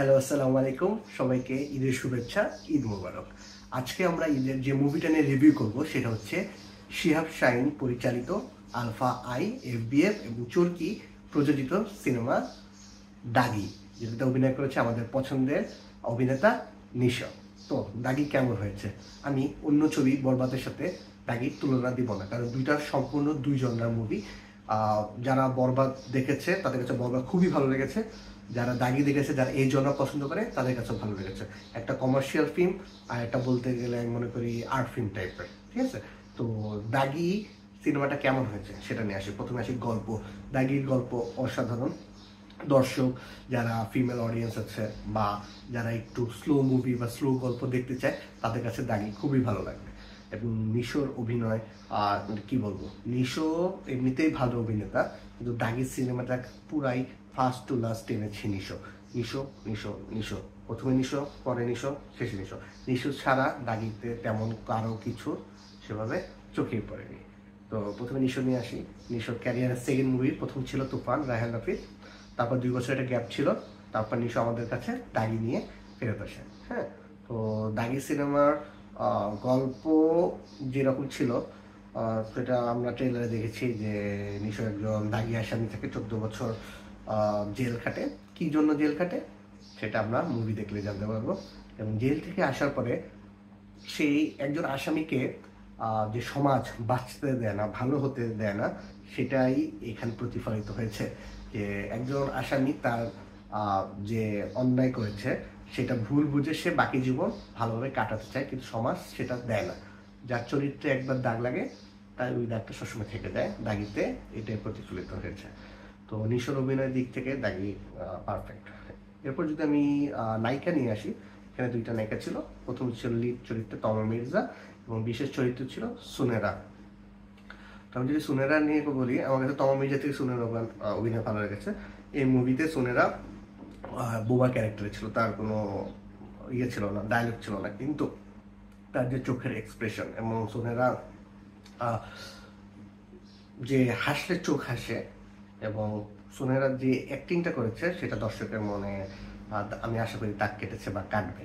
Hello, আসসালামু আলাইকুম। সবাইকে ঈদের শুভেচ্ছা, ঈদ মোবারক। আজকে আমরা ঈদের যে মুভিটা নিয়ে রিভিউ করব সেটা হচ্ছে শিহাব শাহীন পরিচালিত আলফা আই, এফবিএফ এবং চরকি প্রযোজিত সিনেমা দাগি, যেটাতে অভিনয় করেছে আমাদের পছন্দের অভিনেতা নিশো। তো দাগি কেমন হয়েছে? আমি অন্য ছবি বরবাদের সাথে দাগির তুলনা দিব না, কারণ দুইটা সম্পূর্ণ দুই জনরার মুভি। যারা বরবাদ দেখেছে তাদের কাছে বরবাদ খুবই ভালো লেগেছে, যারা দাগি দেখেছে, যারা এই জনরা পছন্দ করে তাদের কাছে ভালো লেগেছে। একটা কমার্শিয়াল ফিল্ম আর একটা বলতে গেলে আমি মনে করি আর্ট ফিল্ম টাইপের, ঠিক আছে? তো দাগি সিনেমাটা কেমন হয়েছে সেটা নিয়ে আসি। প্রথমে আসি গল্প। দাগির গল্প অসাধারণ। দর্শক যারা ফিমেল অডিয়েন্স আছে বা যারা একটু স্লো মুভি বা স্লো গল্প দেখতে চায় তাদের কাছে দাগি খুবই ভালো লাগবে। এবং নিশোর অভিনয়, কি বলবো, নিশো এমনিতেই ভালো অভিনেতা, কিন্তু দাগি সিনেমাটা পুরাই ফার্স্ট টু লাস্ট টেনেছে নিশো। নিশো নিশো নিশো, প্রথমে নিশো, পরে নিশো, শেষে নিশো। নিশো ছাড়া দাগিতে তেমন কারো কিছু সেভাবে চোখেই পড়েনি। তো প্রথমে নিশো নিয়ে আসি। নিশোর ক্যারিয়ারের সেকেন্ড মুভি, প্রথম ছিল তুফান, রায়হান রাফি। তারপর 2 বছর একটা গ্যাপ ছিল, তারপর নিশো আমাদের কাছে দাগি নিয়ে ফেরত আসে। হ্যাঁ, তো দাগি সিনেমার গল্প যেরকম ছিল সেটা আমরা ট্রেলারে দেখেছি যে নিশো একজন দাগি আসামি থেকে 14 বছর জেল খাটে। কি জন্য জেল খাটে সেটা আমরা মুভি দেখলে জানতে পারবো। এবং জেল থেকে আসার পরে সেই একজন আসামিকে যে সমাজ বাঁচতে দেয় না, ভালো হতে দেয় না, সেটাই এখানে প্রতিফলিত হয়েছে। যে একজন আসামি তার যে অন্যায় করেছে সেটা ভুল বুঝে সে বাকি জীবন ভালোভাবে কাটাতে চায়, কিন্তু সমাজ সেটা দেয় না। যার চরিত্রে একবার দাগ লাগে তাই ওই দাগটা সবসময় থেকে যায়। দাগিতে এটাই প্রতিফলিত হয়েছে। তো নিশোর অভিনয়ের দিক থেকে দাগি পারফেক্ট। এরপর যদি আমি নায়িকা নিয়ে আসি, এখানে 2টা নায়িকা ছিল। প্রথম ছিল লিড চরিত্রে তমা মির্জা এবং বিশেষ চরিত্র ছিল সুনেরা। তো আমি যদি সুনেরা নিয়ে বলি, আমার কাছে তমা মির্জা থেকে সুনেরা অভিনয় ভালো লেগেছে। এই মুভিতে সুনেরা বোবা ক্যারেক্টারে ছিল, তার কোনো ইয়ে ছিল না, ডায়লগ ছিল না, কিন্তু তার যে চোখের এক্সপ্রেশন এবং সুনেরা যে হাসলে চোখ হাসে এবং সুনেরা যে অ্যাক্টিংটা করেছে সেটা দর্শকের মনে আমি আশা করি দাগ কেটেছে বা কাটবে।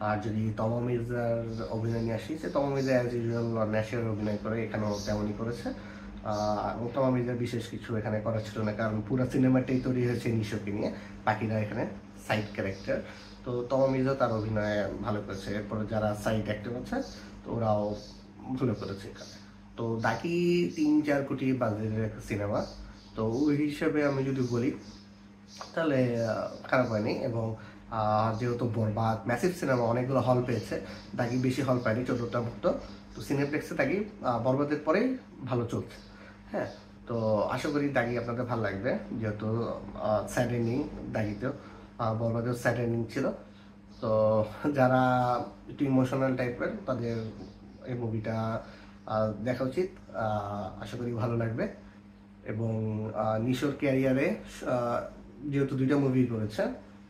আর যদি তমা মির্জার অভিনয় নিয়ে আসি, সে তমা মির্জা অ্যাজ ইউজুয়াল ন্যাচারাল অভিনয় করে, এখানেও তেমনই করেছে। এবং তমা মির্জার বিশেষ কিছু এখানে করা ছিল না, কারণ পুরো সিনেমাটাই তৈরি হয়েছে নিশোকে নিয়ে, বাকিরা এখানে সাইড ক্যারেক্টার। তো তমা মির্জা তার অভিনয়ে ভালো করেছে। এরপরে যারা সাইড অ্যাক্টর আছে তো ওরাও ভালো করেছে এখানে। তো বাকি 3-4 কোটি বাজেটের একটা সিনেমা, তো ওই হিসেবে আমি যদি বলি তাহলে খারাপ হয়নি। এবং যেহেতু বরবাদ ম্যাসিভ সিনেমা, অনেকগুলো হল পেয়েছে, দাগি বেশি হল পায়নি, 14টার মতো। তো সিনেপ্লেক্সে দাগি বরবাদের পরেই ভালো চলছে। হ্যাঁ, তো আশা করি দাগি আপনাদের ভালো লাগবে, যেহেতু স্যাড এন্ডিং দাগিতেও, বরবাদেও স্যাড এন্ডিং ছিল। তো যারা একটু ইমোশনাল টাইপের তাদের এই মুভিটা দেখা উচিত। আশা করি ভালো লাগবে। এবং নিশোর ক্যারিয়ারে যেহেতু 2টা মুভি করেছে,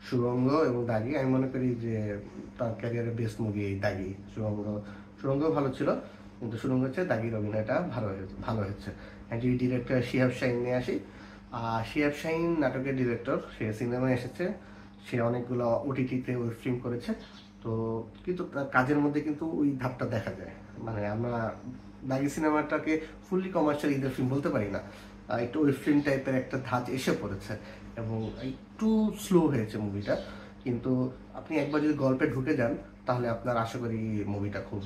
সুরঙ্গ এবং দাগি, আমি মনে করি যে তার ক্যারিয়ারের বেস্ট মুভি এই দাগি। সুরঙ্গ ভালো ছিল, কিন্তু সুরঙ্গ হচ্ছে দাগির অভিনয়টা ভালো হয়েছে। যদি ডিরেক্টর শিহাব শাহীন নিয়ে আসি, শিহাব শাহীন নাটকের ডিরেক্টর, সে সিনেমায় এসেছে, সে অনেকগুলো ওটিটিতে ওয়েব স্ট্রিম করেছে। তো কিন্তু তার কাজের মধ্যে কিন্তু ওই ধাপটা দেখা যায়। মানে আমরা দাগি সিনেমাটাকে ফুললি কমার্শিয়াল ঈদের ফিল্ম বলতে পারি না, একটু ওয়েব ফিল্ম টাইপের একটা ধাঁচ এসে পড়েছে এবং একটু স্লো হয়েছে মুভিটা। কিন্তু আপনি একবার যদি গল্পে ঢুকে যান তাহলে আপনার আশা করি মুভিটা খুব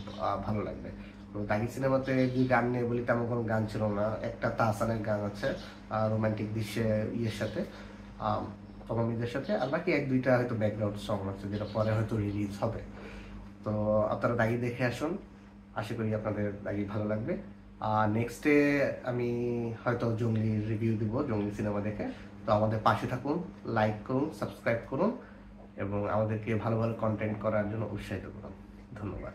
ভালো লাগবে। তো দাগি সিনেমাতে যদি গান নিয়ে বলি, তেমন কোনো গান ছিল না। একটা তাহসানের গান আছে রোমান্টিক দৃশ্যে ইয়ের সাথে, তমা মির্জার সাথে, আর বাকি 1-2টা হয়তো ব্যাকগ্রাউন্ড সং আছে যেটা পরে হয়তো রিলিজ হবে। তো আপনারা দাগি দেখে আসুন, আশা করি আপনাদের দাগি ভালো লাগবে। আর নেক্সটে আমি হয়তো জঙ্গলি রিভিউ দিব, জঙ্গলি সিনেমা দেখে। তো আমাদের পাশে থাকুন, লাইক করুন, সাবস্ক্রাইব করুন এবং আমাদেরকে ভালো ভালো কন্টেন্ট করার জন্য উৎসাহিত করুন। ধন্যবাদ।